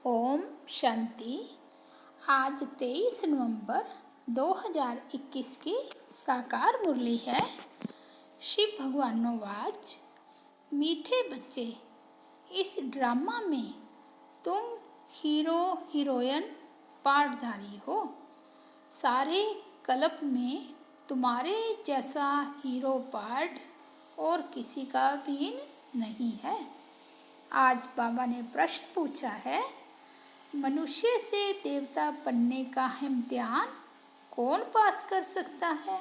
ओम शांति। आज 23 नवंबर 2021 की साकार मुरली है। शिव भगवानो वाच, मीठे बच्चे, इस ड्रामा में तुम हीरो हीरोइन पार्टधारी हो। सारे कल्प में तुम्हारे जैसा हीरो पार्ट और किसी का भी नहीं है। आज बाबा ने प्रश्न पूछा है, मनुष्य से देवता बनने का इम्तिहान कौन पास कर सकता है?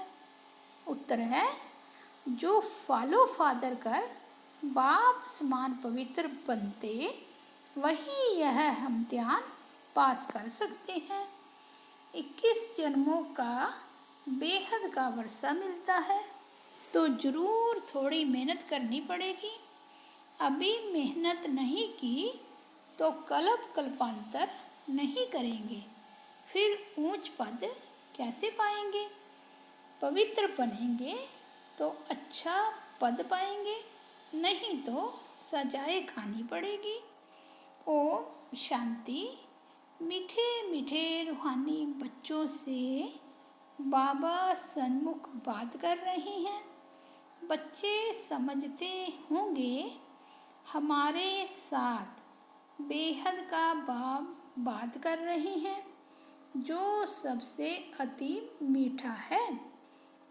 उत्तर है, जो फॉलो फादर कर बाप समान पवित्र बनते वही यह इम्तिहान पास कर सकते हैं। 21 जन्मों का बेहद का वर्षा मिलता है, तो जरूर थोड़ी मेहनत करनी पड़ेगी। अभी मेहनत नहीं की तो कल्पांतर नहीं करेंगे, फिर ऊंच पद कैसे पाएंगे? पवित्र बनेंगे तो अच्छा पद पाएंगे, नहीं तो सजाएं खानी पड़ेगी। ओम शांति। मीठे मीठे रूहानी बच्चों से बाबा सन्मुख बात कर रहे हैं। बच्चे समझते होंगे हमारे साथ बेहद का बात कर रहे हैं, जो सबसे अति मीठा है।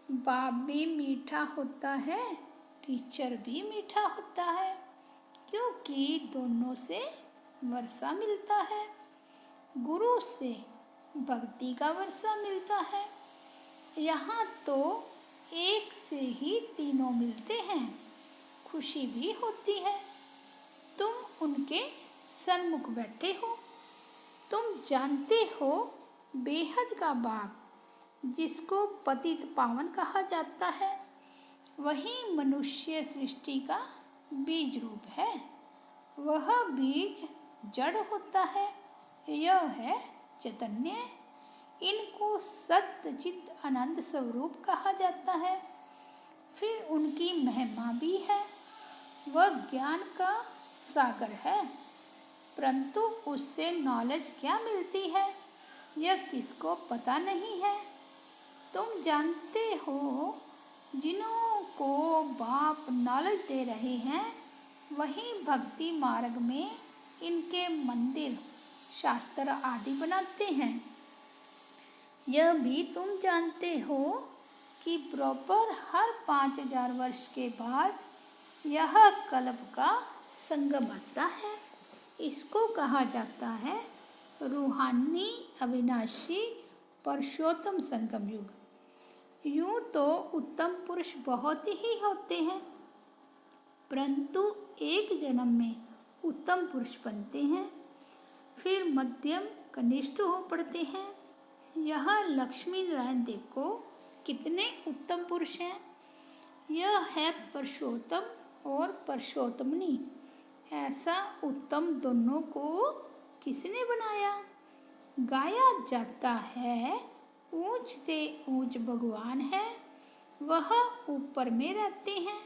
बाप भी मीठा होता है, टीचर भी मीठा होता है, क्योंकि दोनों से वर्षा मिलता है। गुरु से भक्ति का वर्षा मिलता है। यहाँ तो एक से ही तीनों मिलते हैं, खुशी भी होती है। तुम उनके सन्मुख बैठे हो। तुम जानते हो बेहद का बाप, जिसको पतित पावन कहा जाता है, वही मनुष्य सृष्टि का बीज रूप है। वह बीज जड़ होता है, यह है चैतन्य। इनको सत्य चित्त आनंद स्वरूप कहा जाता है। फिर उनकी महिमा भी है। वह ज्ञान का सागर है, परंतु उससे नॉलेज क्या मिलती है यह किसको पता नहीं है। तुम जानते हो, जिन्हों को बाप नॉलेज दे रहे हैं, वही भक्ति मार्ग में इनके मंदिर शास्त्र आदि बनाते हैं। यह भी तुम जानते हो कि बराबर हर 5000 वर्ष के बाद यह कल्प का संगम आता है। इसको कहा जाता है रूहानी अविनाशी पुरुषोत्तम संगम युग। यूँ तो उत्तम पुरुष बहुत ही होते हैं, परंतु एक जन्म में उत्तम पुरुष बनते हैं, फिर मध्यम कनिष्ठ हो पड़ते हैं। यह लक्ष्मी नारायण देखो कितने उत्तम पुरुष हैं। यह है पुरुषोत्तम और पुरुषोत्तमनी। ऐसा उत्तम दोनों को किसने बनाया? गाया जाता है, ऊंच से ऊंच भगवान है, वह ऊपर में रहते हैं।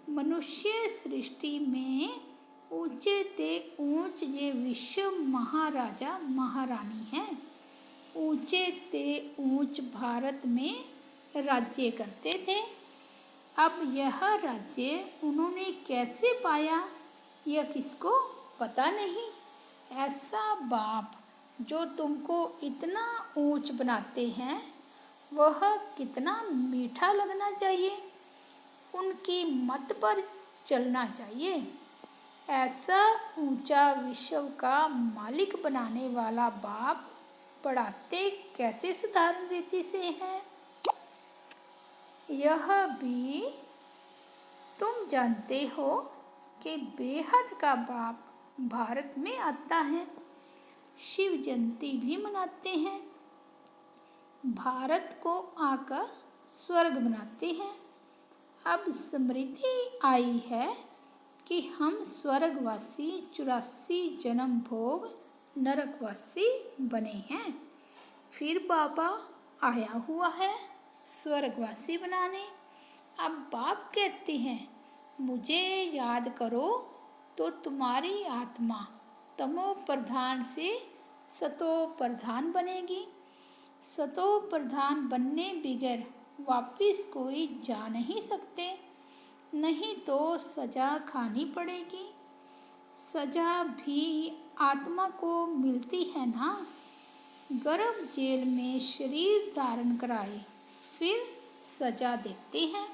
मनुष्य सृष्टि में ऊंचे ते ऊंच ये विश्व महाराजा महारानी हैं। ऊंचे ते ऊंच भारत में राज्य करते थे। अब यह राज्य उन्होंने कैसे पाया यह किसको पता नहीं। ऐसा बाप जो तुमको इतना ऊंच बनाते हैं, वह कितना मीठा लगना चाहिए। उनकी मत पर चलना चाहिए। ऐसा ऊंचा विश्व का मालिक बनाने वाला बाप पढ़ाते कैसे साधारण रीति से हैं, यह भी तुम जानते हो कि बेहद का बाप भारत में आता है। शिव जयंती भी मनाते हैं। भारत को आकर स्वर्ग बनाते हैं। अब समृद्धि आई है कि हम स्वर्गवासी 84 जन्म भोग नरकवासी बने हैं। फिर बाबा आया हुआ है स्वर्गवासी बनाने। अब बाप कहते हैं, मुझे याद करो तो तुम्हारी आत्मा तमो प्रधान से सतो प्रधान बनेगी। सतो प्रधान बनने बगैर वापिस कोई जा नहीं सकते, नहीं तो सजा खानी पड़ेगी। सजा भी आत्मा को मिलती है ना। गर्भ जेल में शरीर धारण कराए फिर सजा देते हैं।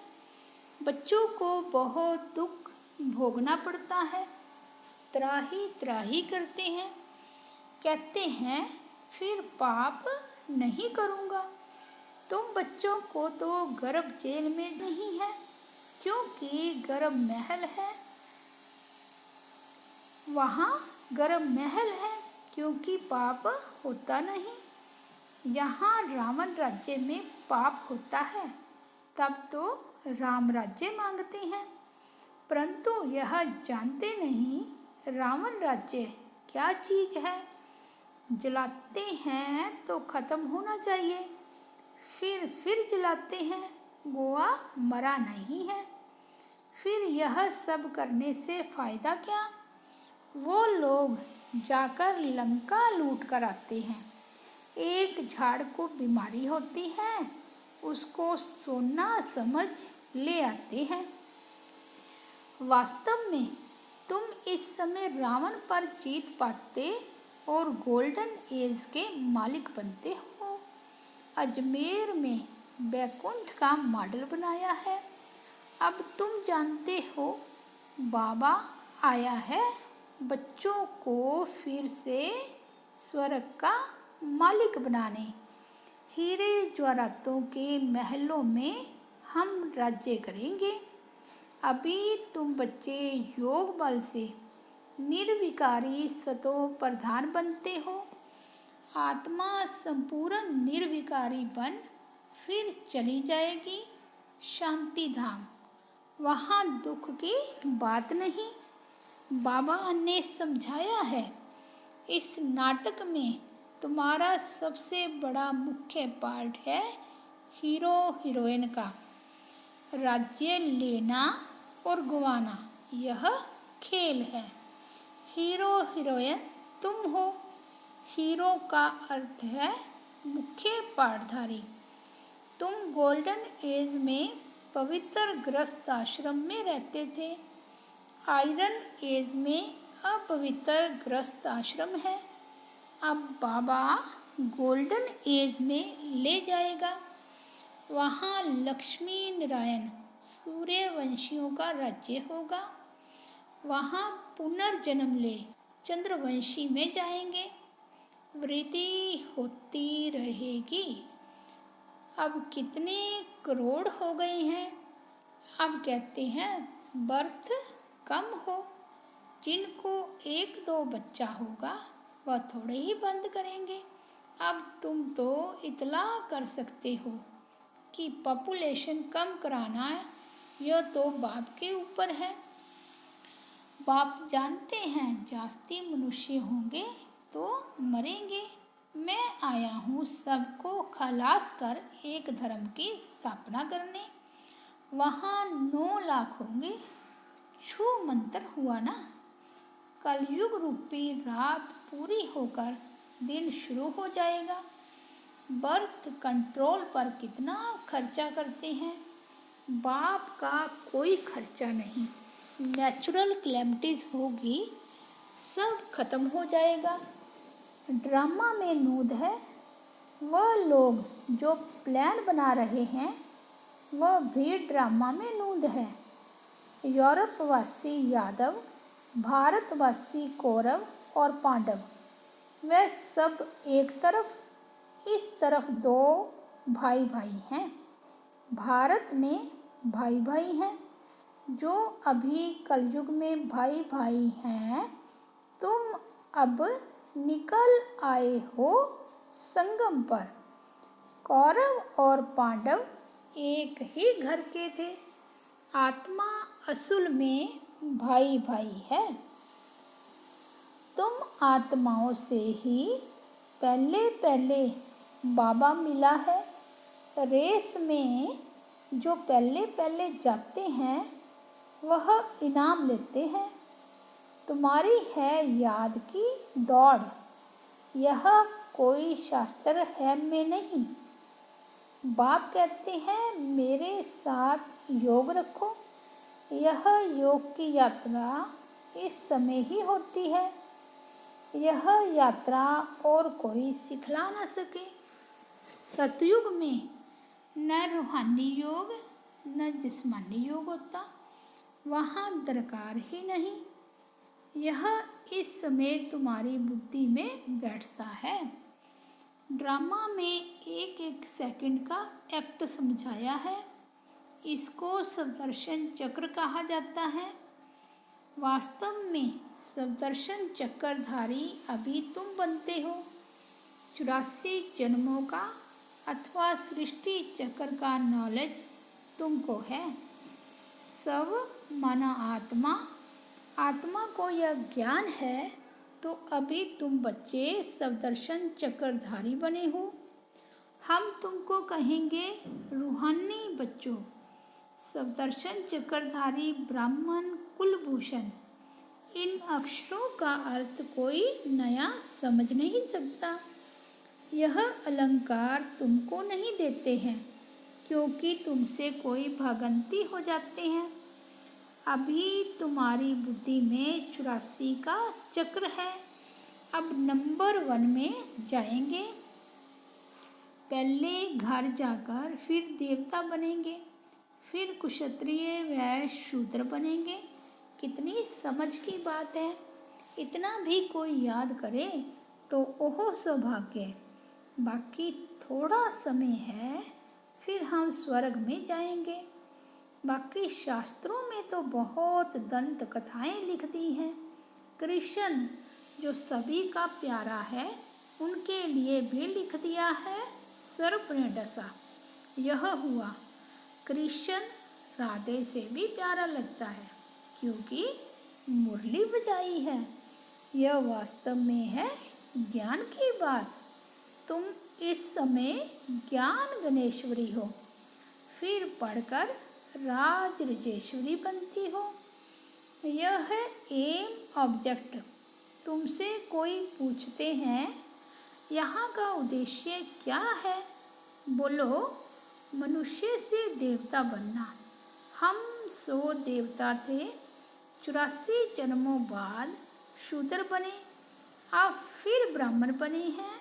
बच्चों को बहुत दुख भोगना पड़ता है, त्राही त्राही करते हैं, कहते हैं फिर पाप नहीं करूँगा। तुम बच्चों को तो गर्भ जेल में नहीं है, क्योंकि गर्भ महल है। वहाँ गर्भ महल है, क्योंकि पाप होता नहीं। यहाँ रावण राज्य में पाप होता है, तब तो राम राज्य मांगते हैं, परंतु यह जानते नहीं रावण राज्य क्या चीज़ है। जलाते हैं तो ख़त्म होना चाहिए, फिर जलाते हैं, गोवा मरा नहीं है। फिर यह सब करने से फ़ायदा क्या। वो लोग जाकर लंका लूट कर आते हैं। एक झाड़ को बीमारी होती है, उसको सोना समझ ले आते हैं। वास्तव में तुम इस समय रावण पर जीत पाते और गोल्डन एज के मालिक बनते हो। अजमेर में बैकुंठ का मॉडल बनाया है। अब तुम जानते हो बाबा आया है बच्चों को फिर से स्वर्ग का मालिक बनाने। हीरे जवाहरातों के महलों में हम राज्य करेंगे। अभी तुम बच्चे योग बल से निर्विकारी सतो प्रधान बनते हो। आत्मा संपूर्ण निर्विकारी बन फिर चली जाएगी शांति धाम। वहाँ दुख की बात नहीं। बाबा ने समझाया है, इस नाटक में तुम्हारा सबसे बड़ा मुख्य पार्ट है हीरो हीरोइन का। राज्य लेना और गंवाना यह खेल है। हीरो हीरोइन तुम हो। हीरो का अर्थ है मुख्य पाठधारी। तुम गोल्डन एज में पवित्र गृहस्थ आश्रम में रहते थे। आयरन एज में अपवित्र गृहस्थ आश्रम है। अब बाबा गोल्डन एज में ले जाएगा। वहाँ लक्ष्मी नारायण सूर्यवंशियों का राज्य होगा। वहाँ पुनर्जन्म ले चंद्रवंशी में जाएंगे। वृद्धि होती रहेगी। अब कितने करोड़ हो गए हैं। अब कहते हैं बर्थ कम हो। जिनको 1-2 बच्चा होगा वह थोड़े ही बंद करेंगे। अब तुम तो इतला कर सकते हो कि पॉपुलेशन कम कराना है, यह तो बाप के ऊपर है। बाप जानते हैं जास्ती मनुष्य होंगे तो मरेंगे। मैं आया हूँ सबको खलास कर एक धर्म की स्थापना करने। वहाँ 9 लाख होंगे। छू मंत्र हुआ ना। कलयुग रूपी रात पूरी होकर दिन शुरू हो जाएगा। बर्थ कंट्रोल पर कितना खर्चा करते हैं। बाप का कोई खर्चा नहीं। नेचुरल कैलेमिटीज होगी, सब खत्म हो जाएगा। ड्रामा में नूद है। वह लोग जो प्लान बना रहे हैं वह भी ड्रामा में नूद है। यूरोपवासी यादव, भारतवासी कौरव और पांडव, वे सब एक तरफ, इस तरफ 2 भाई भाई हैं। भारत में भाई भाई हैं जो अभी कलयुग में भाई भाई हैं। तुम अब निकल आए हो संगम पर। कौरव और पांडव एक ही घर के थे। आत्मा असल में भाई भाई है। तुम आत्माओं से ही पहले पहले बाबा मिला है। रेस में जो पहले पहले जाते हैं वह इनाम लेते हैं। तुम्हारी है याद की दौड़, यह कोई शास्त्र है में नहीं। बाप कहते हैं मेरे साथ योग रखो, यह योग की यात्रा इस समय ही होती है। यह यात्रा और कोई सिखला न सके। सतयुग में न रूहानी योग न जिस्मानी योग होता, वहाँ दरकार ही नहीं। यह इस समय तुम्हारी बुद्धि में बैठता है। ड्रामा में एक एक सेकंड का एक्ट समझाया है। इसको सप्तर्षण चक्र कहा जाता है। वास्तव में सप्तर्षण चक्रधारी अभी तुम बनते हो। 84 जन्मों का अथवा सृष्टि चक्र का नॉलेज तुमको है। सब माना आत्मा, आत्मा को यह ज्ञान है, तो अभी तुम बच्चे सप्तर्षण चक्रधारी बने हो। हम तुमको कहेंगे रूहानी बच्चों। सप्तर्षण चक्रधारी ब्राह्मण कुलभूषण। इन अक्षरों का अर्थ कोई नया समझ नहीं सकता। यह अलंकार तुमको नहीं देते हैं, क्योंकि तुमसे कोई भागंती हो जाते हैं। अभी तुम्हारी बुद्धि में 84 का चक्र है। अब नंबर 1 में जाएंगे। पहले घर जाकर फिर देवता बनेंगे, फिर क्षत्रिय व शूद्र बनेंगे। कितनी समझ की बात है। इतना भी कोई याद करे तो ओहो सौभाग्य। बाकी थोड़ा समय है, फिर हम स्वर्ग में जाएंगे। बाकी शास्त्रों में तो बहुत दंत कथाएं लिख दी हैं। कृष्ण जो सभी का प्यारा है, उनके लिए भी लिख दिया है सर्प ने डसा। यह हुआ। कृष्ण राधे से भी प्यारा लगता है, क्योंकि मुरली बजाई है। यह वास्तव में है ज्ञान की बात। तुम इस समय ज्ञान गणेश्वरी हो, फिर पढ़कर राज रजेश्वरी बनती हो। यह है एम ऑब्जेक्ट। तुमसे कोई पूछते हैं यहाँ का उद्देश्य क्या है, बोलो मनुष्य से देवता बनना। हम 100 देवता थे, 84 जन्मों बाद शूद्र बने, अब फिर ब्राह्मण बने हैं,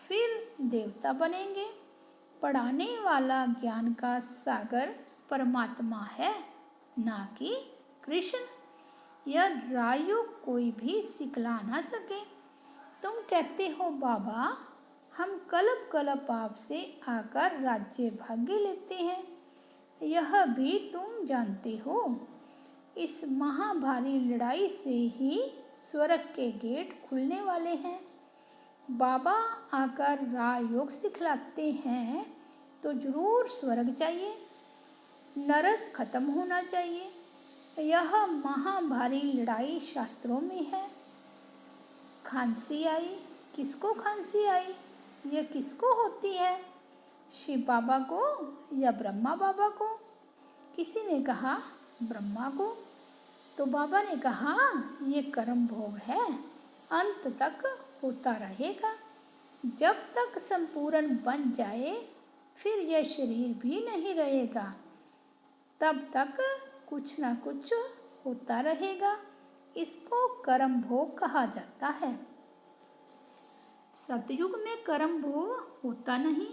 फिर देवता बनेंगे। पढ़ाने वाला ज्ञान का सागर परमात्मा है, ना कि कृष्ण। यह राजयोग कोई भी सिखला ना सके। तुम कहते हो बाबा हम कल्प कल्प आपसे आकर राज्य भाग्य लेते हैं। यह भी तुम जानते हो। इस महाभारी लड़ाई से ही स्वर्ग के गेट खुलने वाले हैं। बाबा आकर राजयोग सिखलाते हैं तो जरूर स्वर्ग चाहिए, नरक खत्म होना चाहिए। यह महाभारी लड़ाई शास्त्रों में है। खांसी आई, किसको खांसी आई? यह किसको होती है? शिव बाबा को या ब्रह्मा बाबा को? किसी ने कहा ब्रह्मा को, तो बाबा ने कहा ये कर्म भोग है, अंत तक होता रहेगा। जब तक संपूर्ण बन जाए फिर यह शरीर भी नहीं रहेगा, तब तक कुछ ना कुछ होता रहेगा। इसको कर्म भोग कहा जाता है। सतयुग में कर्म भोग होता नहीं,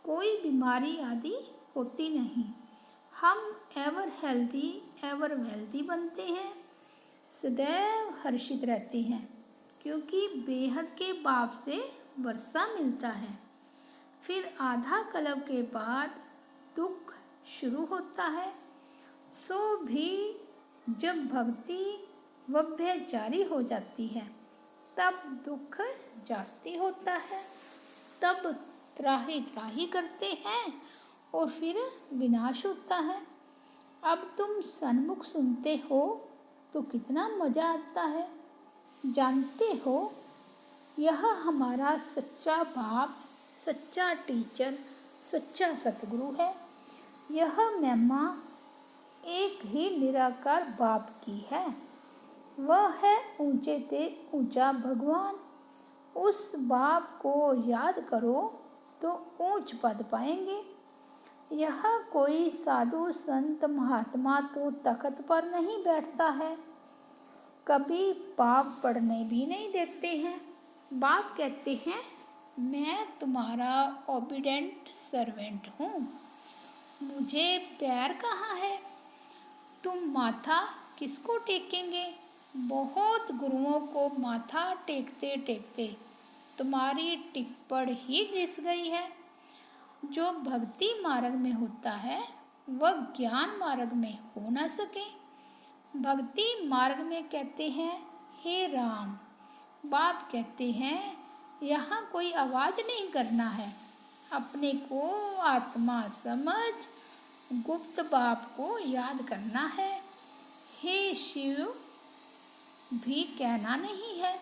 कोई बीमारी आदि होती नहीं। हम एवर हेल्दी एवर वेल्दी बनते हैं, सदैव हर्षित रहते हैं, क्योंकि बेहद के बाप से वर्षा मिलता है। फिर आधा कल्प के बाद दुख शुरू होता है। सो भी जब भक्ति वभ्य जारी हो जाती है, तब दुख जास्ती होता है। तब त्राही त्राही करते हैं और फिर विनाश होता है। अब तुम सन्मुख सुनते हो तो कितना मज़ा आता है। जानते हो यह हमारा सच्चा बाप, सच्चा टीचर, सच्चा सतगुरु है। यह महिमा एक ही निराकार बाप की है। वह है ऊंचे ते ऊंचा भगवान। उस बाप को याद करो तो ऊंच पद पाएंगे। यह कोई साधु संत महात्मा तो तख्त पर नहीं बैठता है, कभी बाप पढ़ने भी नहीं देते हैं। बाप कहते हैं, मैं तुम्हारा ओबीडेंट सर्वेंट हूँ, मुझे पैर कहाँ है, तुम माथा किसको टेकेंगे। बहुत गुरुओं को माथा टेकते टेकते तुम्हारी टिप्पण ही घिस गई है। जो भक्ति मार्ग में होता है वह ज्ञान मार्ग में हो न सके। भक्ति मार्ग में कहते हैं, हे राम। बाप कहते हैं, यहाँ कोई आवाज़ नहीं करना है, अपने को आत्मा समझ गुप्त बाप को याद करना है। हे शिव भी कहना नहीं है,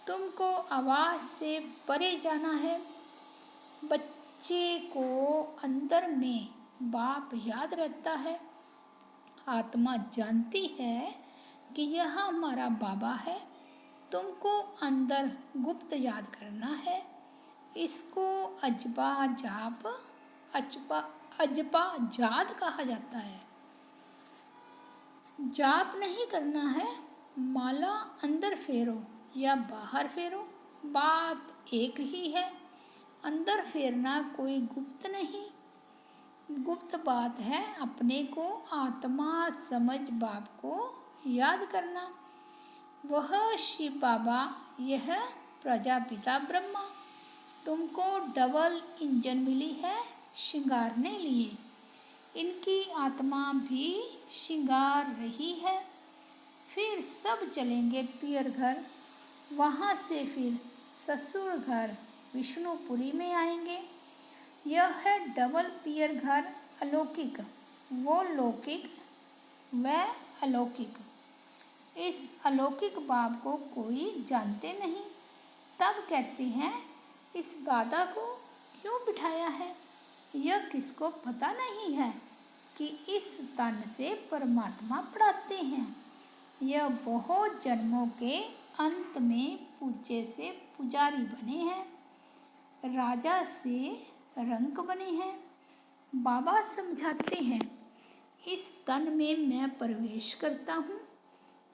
तुमको आवाज़ से परे जाना है। बच्चे को अंदर में बाप याद रहता है। आत्मा जानती है कि यह हमारा बाबा है, तुमको अंदर गुप्त याद करना है। इसको अजबा जाप कहा जाता है। जाप नहीं करना है, माला अंदर फेरो या बाहर फेरो, बात एक ही है। अंदर फेरना कोई गुप्त नहीं, गुप्त बात है अपने को आत्मा समझ बाप को याद करना। वह शिव बाबा, यह प्रजापिता ब्रह्मा। तुमको डबल इंजन मिली है श्रृंगारने लिए, इनकी आत्मा भी श्रृंगार रही है। फिर सब चलेंगे पियर घर, वहाँ से फिर ससुर घर विष्णुपुरी में आएंगे। यह है डबल पियर घर, अलौकिक, वो लौकिक व अलौकिक। इस अलौकिक बाप को कोई जानते नहीं, तब कहते हैं, इस गादा को क्यों बिठाया है। यह किसको पता नहीं है कि इस तन से परमात्मा पढ़ाते हैं। यह बहुत जन्मों के अंत में पूज्य से पुजारी बने हैं, राजा से रंक बने हैं। बाबा समझाते हैं, इस तन में मैं प्रवेश करता हूँ,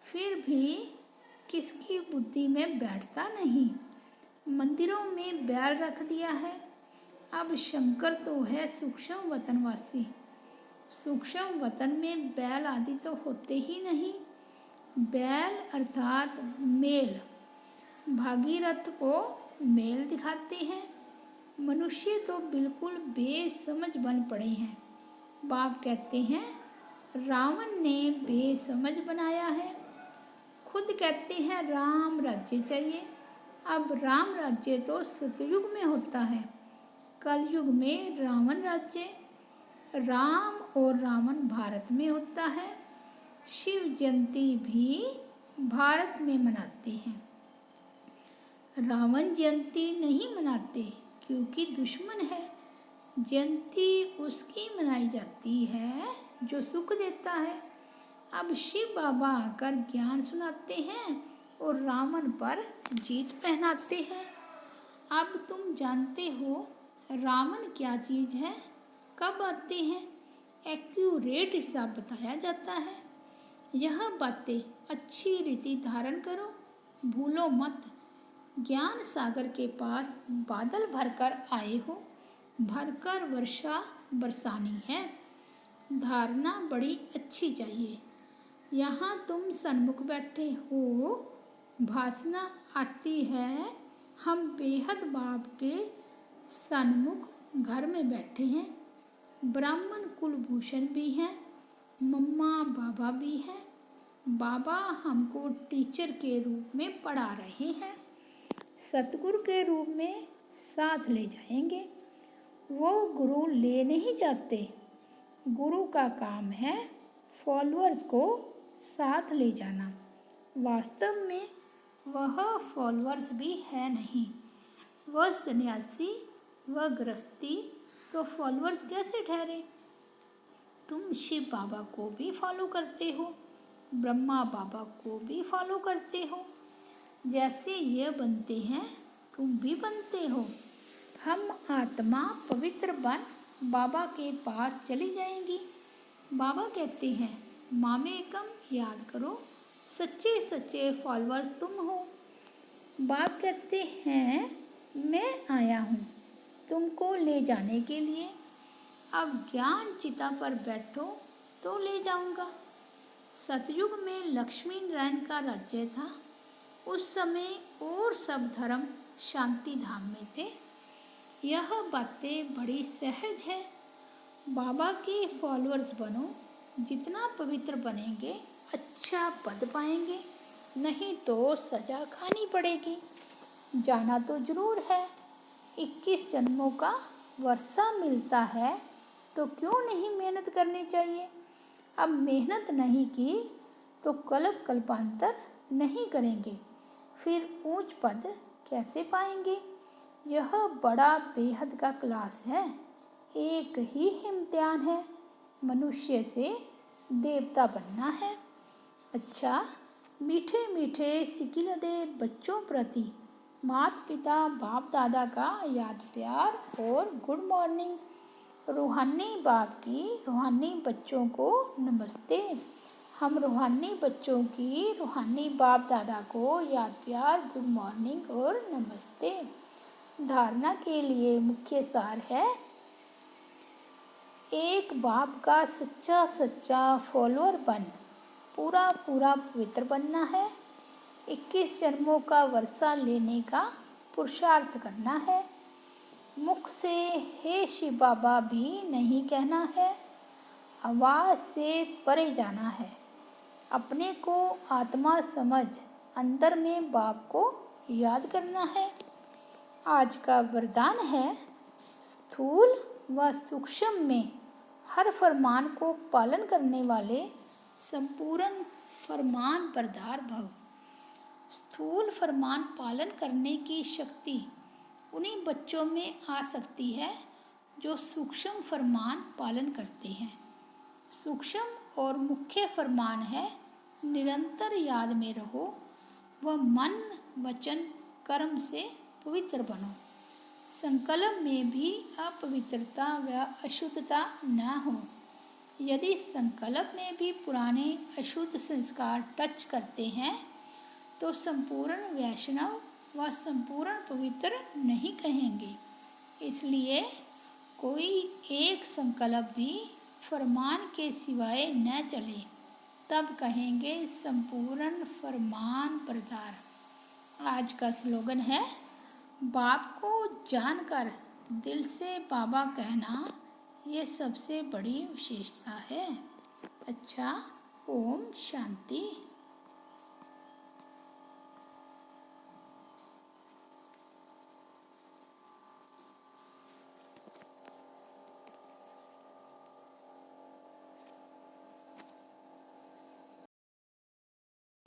फिर भी किसकी बुद्धि में बैठता नहीं। मंदिरों में बैल रख दिया है। अब शंकर तो है सूक्ष्म वतनवासी, सूक्ष्म वतन में बैल आदि तो होते ही नहीं। बैल अर्थात मेल, भागीरथ को मेल दिखाते हैं। मनुष्य तो बिल्कुल बेसमझ बन पड़े हैं। बाप कहते हैं, रावण ने बेसमझ बनाया है। खुद कहते हैं राम राज्य चाहिए। अब राम राज्य तो सतयुग में होता है, कलयुग में रावण राज्य। राम और रावण भारत में होता है। शिव जयंती भी भारत में मनाते हैं, रावण जयंती नहीं मनाते क्योंकि दुश्मन है। जयंती उसकी मनाई जाती है जो सुख देता है। अब शिव बाबा आकर ज्ञान सुनाते हैं और रावण पर जीत पहनाते हैं। अब तुम जानते हो रावण क्या चीज़ है, कब आते हैं, एक्यूरेट हिसाब बताया जाता है। यह बातें अच्छी रीति धारण करो, भूलो मत। ज्ञान सागर के पास बादल भरकर आए हो, भरकर वर्षा बरसानी है। धारणा बड़ी अच्छी चाहिए। यहाँ तुम सन्मुख बैठे हो, भासना आती है हम बेहद बाप के सन्मुख घर में बैठे हैं। ब्राह्मण कुलभूषण भी हैं, मम्मा बाबा भी हैं। बाबा हमको टीचर के रूप में पढ़ा रहे हैं, सतगुरु के रूप में साथ ले जाएंगे। वो गुरु ले नहीं जाते, गुरु का काम है फॉलोअर्स को साथ ले जाना। वास्तव में वह फॉलोअर्स भी है नहीं, वह सन्यासी, वह गृहस्थी, तो फॉलोअर्स कैसे ठहरे। तुम शिव बाबा को भी फॉलो करते हो, ब्रह्मा बाबा को भी फॉलो करते हो। जैसे ये बनते हैं तुम भी बनते हो। हम आत्मा पवित्र बन बाबा के पास चली जाएंगी। बाबा कहते हैं मामेकम याद करो, सच्चे सच्चे फॉलोअर्स तुम हो। बाप कहते हैं मैं आया हूँ तुमको ले जाने के लिए। अब ज्ञान चिता पर बैठो तो ले जाऊंगा। सतयुग में लक्ष्मी नारायण का राज्य था। उस समय और सब धर्म शांति धाम में थे। यह बातें बड़ी सहज है। बाबा के फॉलोअर्स बनो। जितना पवित्र बनेंगे अच्छा पद पाएंगे, नहीं तो सजा खानी पड़ेगी। जाना तो जरूर है। 21 जन्मों का वर्षा मिलता है तो क्यों नहीं मेहनत करनी चाहिए। अब मेहनत नहीं की तो कल्प कल्पांतर नहीं करेंगे, फिर ऊंच पद कैसे पाएंगे। यह बड़ा बेहद का क्लास है। एक ही इम्तिहान है, मनुष्य से देवता बनना है। अच्छा, मीठे मीठे सिकिलदे बच्चों प्रति माता पिता बाप दादा का याद प्यार और गुड मॉर्निंग। रूहानी बाप की रूहानी बच्चों को नमस्ते। हम रूहानी बच्चों की रूहानी बाप दादा को याद प्यार गुड मॉर्निंग और नमस्ते। धारणा के लिए मुख्य सार है, एक बाप का सच्चा सच्चा फॉलोअर बन पूरा पूरा पवित्र बनना है। 21 जन्मों का वर्षा लेने का पुरुषार्थ करना है। मुख से हे शिव बाबा भी नहीं कहना है, आवाज़ से परे जाना है। अपने को आत्मा समझ अंदर में बाप को याद करना है। आज का वरदान है, स्थूल व सूक्ष्म में हर फरमान को पालन करने वाले संपूर्ण फरमान बरदार भव। स्थूल फरमान पालन करने की शक्ति उन्हीं बच्चों में आ सकती है जो सूक्ष्म फरमान पालन करते हैं। सूक्ष्म और मुख्य फरमान है, निरंतर याद में रहो व मन वचन कर्म से पवित्र बनो। संकल्प में भी अपवित्रता व अशुद्धता न हो। यदि संकल्प में भी पुराने अशुद्ध संस्कार टच करते हैं तो संपूर्ण वैष्णव व संपूर्ण पवित्र नहीं कहेंगे। इसलिए कोई एक संकल्प भी फरमान के सिवाय न चले, तब कहेंगे संपूर्ण फरमान बरदार। आज का स्लोगन है, बाप को जानकर दिल से बाबा कहना ये सबसे बड़ी विशेषता है। अच्छा, ओम शांति।